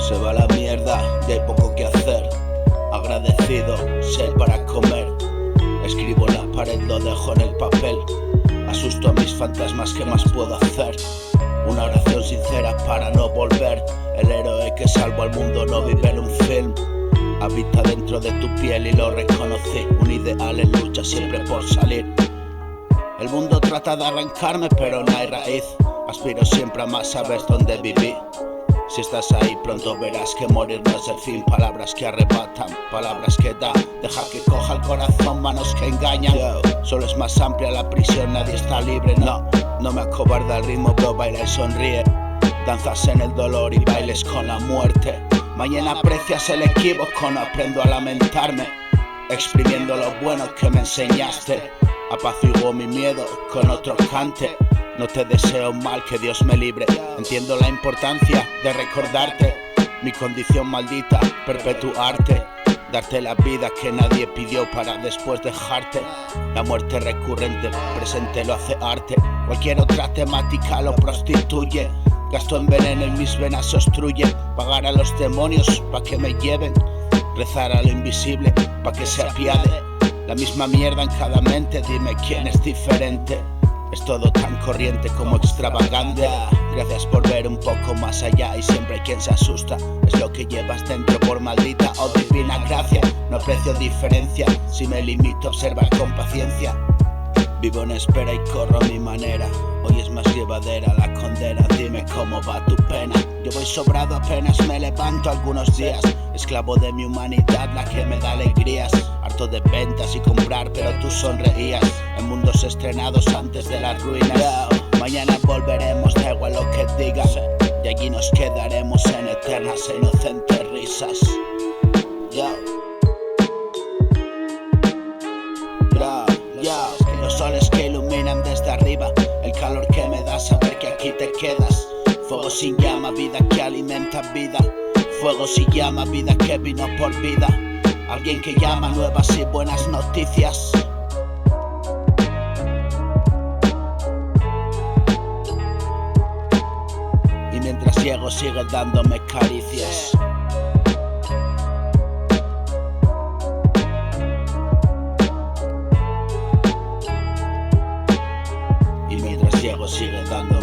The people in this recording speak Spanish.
Se va la mierda y hay poco que hacer. Agradecido ser para comer. Escribo en la pared, lo dejo en el papel. Asusto a mis fantasmas, ¿qué más puedo hacer? Una oración sincera para no volver. El héroe que salvo al mundo no vive en un film. Habita dentro de tu piel y lo reconocí. Un ideal en lucha siempre por salir. El mundo trata de arrancarme pero no hay raíz. Aspiro siempre a más, sabes dónde viví. Si estás ahí pronto verás que morir no es el fin. Palabras que arrebatan, palabras que dan. Deja que coja el corazón, manos que engañan. Solo es más amplia la prisión, nadie está libre. No me acobarda el ritmo, bro, baila y sonríe. Danzas en el dolor y bailes con la muerte. Mañana aprecias el equívoco, no aprendo a lamentarme. Exprimiendo lo bueno que me enseñaste. Apaciguo mi miedo con otro cante. No te deseo mal, que Dios me libre. Entiendo la importancia de recordarte. Mi condición maldita, perpetuarte. Darte la vida que nadie pidió para después dejarte. La muerte recurrente, presente lo hace arte. Cualquier otra temática lo prostituye. Gasto en veneno en mis venas obstruye. Pagar a los demonios pa' que me lleven. Rezar a lo invisible pa' que se apiade. La misma mierda en cada mente, dime quién es diferente. Es todo tan corriente como extravagante. Gracias por ver un poco más allá y siempre hay quien se asusta. Es lo que llevas dentro por maldita o divina gracia. No aprecio diferencia si me limito a observar con paciencia. Vivo en espera y corro a mi manera. Hoy es más llevadera la condena. Dime cómo va tu pena. Yo voy sobrado, apenas me levanto algunos días. Esclavo de mi humanidad, la que me da alegrías. Harto de ventas y comprar, pero tú sonreías. En mundos estrenados antes de las ruinas. Mañana volveremos, da igual lo que digas. Y allí nos quedaremos en eternas e inocentes risas. Los soles que iluminan desde arriba. El calor que me da saber que aquí te quedas. Fuego sin llama, vida que alimenta vida. Fuego sin llama, vida que vino por vida. Alguien que llama nuevas y buenas noticias. Y mientras llego sigue dándome caricias. Y mientras llego sigue dándome